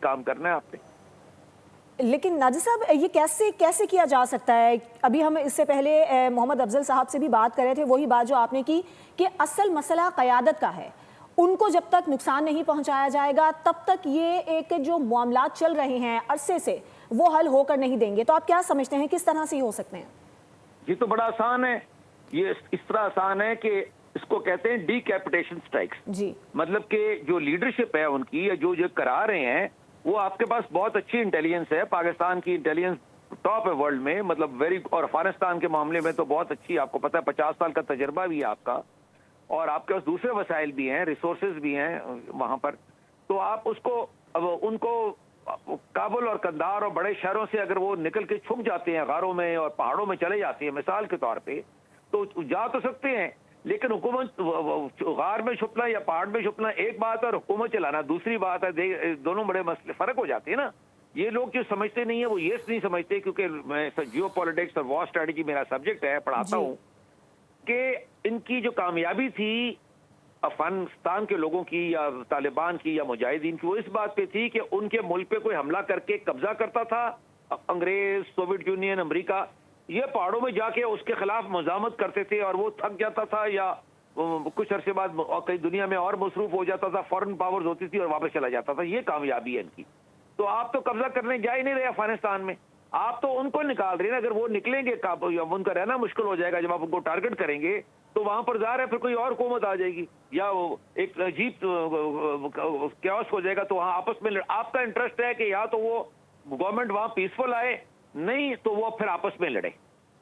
کام کرنا ہے آپ نے. لیکن ناجر صاحب یہ کیسے کیا جا سکتا ہے؟ ابھی ہم اس سے پہلے محمد افضل صاحب سے بھی بات کر رہے تھے، وہی بات جو آپ نے کی کہ اصل مسئلہ قیادت کا ہے. ان کو جب تک نقصان نہیں پہنچایا جائے گا تب تک یہ ایک جو معاملات چل رہے ہیں عرصے سے وہ حل ہو کر نہیں دیں گے. تو آپ کیا سمجھتے ہیں کس طرح سے ہو سکتے ہیں؟ یہ تو بڑا آسان ہے. یہ اس طرح آسان ہے کہ اس کو کہتے ہیں ڈی کیپیٹیشن سٹرائکس. جی مطلب کہ جو لیڈرشپ ہے ان کی، یا جو کرا رہے ہیں، وہ آپ کے پاس بہت اچھی انٹیلیجنس ہے. پاکستان کی انٹیلیجنس ٹاپ ہے ورلڈ میں، مطلب اور افغانستان کے معاملے میں تو بہت اچھی. آپ کو پتہ ہے 50 سال کا تجربہ بھی ہے آپ کا، اور آپ کے پاس دوسرے وسائل بھی ہیں، ریسورسز بھی ہیں وہاں پر. تو آپ اس کو ان کو کابل اور قندھار اور بڑے شہروں سے اگر وہ نکل کے چھپ جاتے ہیں غاروں میں اور پہاڑوں میں چلے جاتے ہیں مثال کے طور پہ، تو جا تو سکتے ہیں، لیکن حکومت غار میں چھپنا یا پہاڑ میں چھپنا ایک بات ہے اور حکومت چلانا دوسری بات ہے. دونوں بڑے مسئلے فرق ہو جاتے ہیں نا. یہ لوگ جو سمجھتے نہیں ہیں وہ یہ نہیں سمجھتے، کیونکہ میں جیو پالیٹکس اور وار اسٹریٹجی میرا سبجیکٹ ہے، پڑھاتا ہوں، کہ ان کی جو کامیابی تھی افغانستان کے لوگوں کی یا طالبان کی یا مجاہدین کی، وہ اس بات پہ تھی کہ ان کے ملک پہ کوئی حملہ کر کے قبضہ کرتا تھا انگریز، سوویت یونین، امریکہ، یہ پہاڑوں میں جا کے اس کے خلاف مزاحمت کرتے تھے اور وہ تھک جاتا تھا یا کچھ عرصے بعد کئی دنیا میں اور مصروف ہو جاتا تھا، فورن پاورز ہوتی تھی اور واپس چلا جاتا تھا. یہ کامیابی ہے ان کی. تو آپ تو قبضہ کرنے جا ہی نہیں رہے افغانستان میں، آپ تو ان کو نکال رہے ہیں. اگر وہ نکلیں گے ان کا رہنا مشکل ہو جائے گا. جب آپ ان کو ٹارگٹ کریں گے تو وہاں پر ظاہر ہے پھر کوئی اور حکومت آ جائے گی یا ایک عجیب کیوس ہو جائے گا. تو وہاں آپس میں آپ کا انٹرسٹ ہے کہ یا تو وہ گورنمنٹ وہاں پیسفل آئے، نہیں تو وہ پھر آپس میں لڑے.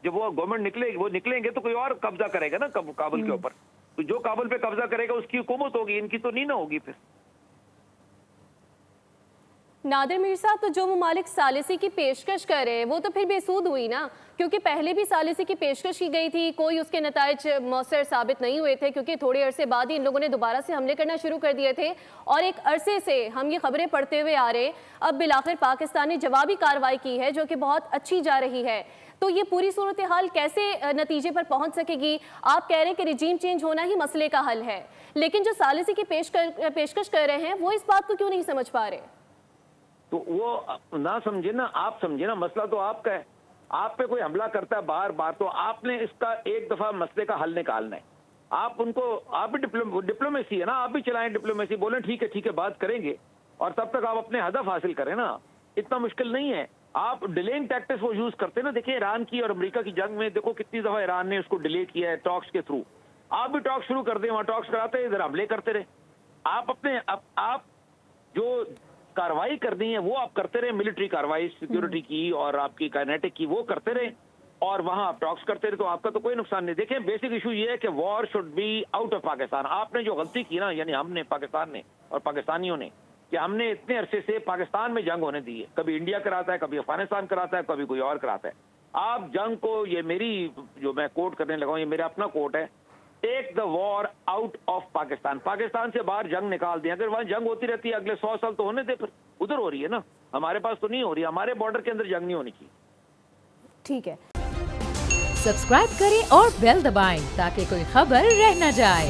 جب وہ گورنمنٹ نکلیں گے تو کوئی اور قبضہ کرے گا نا کابل کے اوپر. تو جو کابل پہ قبضہ کرے گا اس کی حکومت ہوگی، ان کی تو نہیں نہ ہوگی. پھر نادر میر صاحب، تو جو ممالک ثالثی کی پیشکش کر رہے ہیں وہ تو پھر بے سود ہوئی نا، کیونکہ پہلے بھی ثالثی کی پیشکش کی گئی تھی، کوئی اس کے نتائج مؤثر ثابت نہیں ہوئے تھے، کیونکہ تھوڑے عرصے بعد ہی ان لوگوں نے دوبارہ سے حملے کرنا شروع کر دیے تھے. اور ایک عرصے سے ہم یہ خبریں پڑھتے ہوئے آ رہے، اب بالآخر پاکستان نے جوابی کارروائی کی ہے جو کہ بہت اچھی جا رہی ہے. تو یہ پوری صورتحال کیسے نتیجے پر پہنچ سکے گی؟ آپ کہہ رہے ہیں کہ رجیم چینج ہونا ہی مسئلے کا حل ہے، لیکن جو ثالثی کی پیشکش کر رہے ہیں وہ اس بات کو کیوں نہیں سمجھ پا رہے؟ تو وہ نہ سمجھے نا، آپ سمجھے نا، مسئلہ تو آپ کا ہے. آپ پہ کوئی حملہ کرتا ہے بار بار، تو آپ نے اس کا ایک دفعہ مسئلے کا حل نکالنا ہے. آپ ان کو، آپ بھی ڈپلومیسی ہے نا، آپ بھی چلائیں ڈپلومیسی، بولیں ٹھیک ہے بات کریں گے، اور تب تک آپ اپنے ہدف حاصل کریں نا. اتنا مشکل نہیں ہے. آپ ڈیلینگ ٹیکٹکس وہ یوز کرتے ہیں نا. دیکھیں ایران کی اور امریکہ کی جنگ میں دیکھو کتنی دفعہ ایران نے اس کو ڈیلے کیا ہے ٹاکس کے تھرو. آپ بھی ٹاکس شروع کر دیں، وہاں ٹاکس کراتے ہیں، ادھر حملے کرتے رہے. آپ جو کاروائی کرنی ہے وہ آپ کرتے رہے، ملٹری کاروائی سیکیورٹی کی اور آپ کی کائنیٹک کی، وہ کرتے رہے، اور وہاں آپ ٹاکس کرتے رہے، تو آپ کا تو کوئی نقصان نہیں. دیکھیں بیسک ایشو یہ ہے کہ war should be out of Pakistan. آپ نے جو غلطی کی نا، یعنی ہم نے، پاکستان نے اور پاکستانیوں نے، کہ ہم نے اتنے عرصے سے پاکستان میں جنگ ہونے دی ہے. کبھی انڈیا کراتا ہے، کبھی افغانستان کراتا ہے، کبھی کوئی اور کراتا ہے. آپ جنگ کو، یہ میری جو میں کوٹ کرنے لگا ہوں، یہ میرا اپنا کوٹ ہے، ٹیک دا وار آؤٹ آف پاکستان. پاکستان سے باہر جنگ نکال دیں. اگر وہاں جنگ ہوتی رہتی ہے اگلے 100 سال تو ہونے دے، پھر ادھر ہو رہی ہے نا، ہمارے پاس تو نہیں ہو رہی. ہمارے بارڈر کے اندر جنگ نہیں ہونی چاہیے. ٹھیک ہے، سبسکرائب کریں اور بیل دبائیں تاکہ کوئی خبر رہ نہ جائے.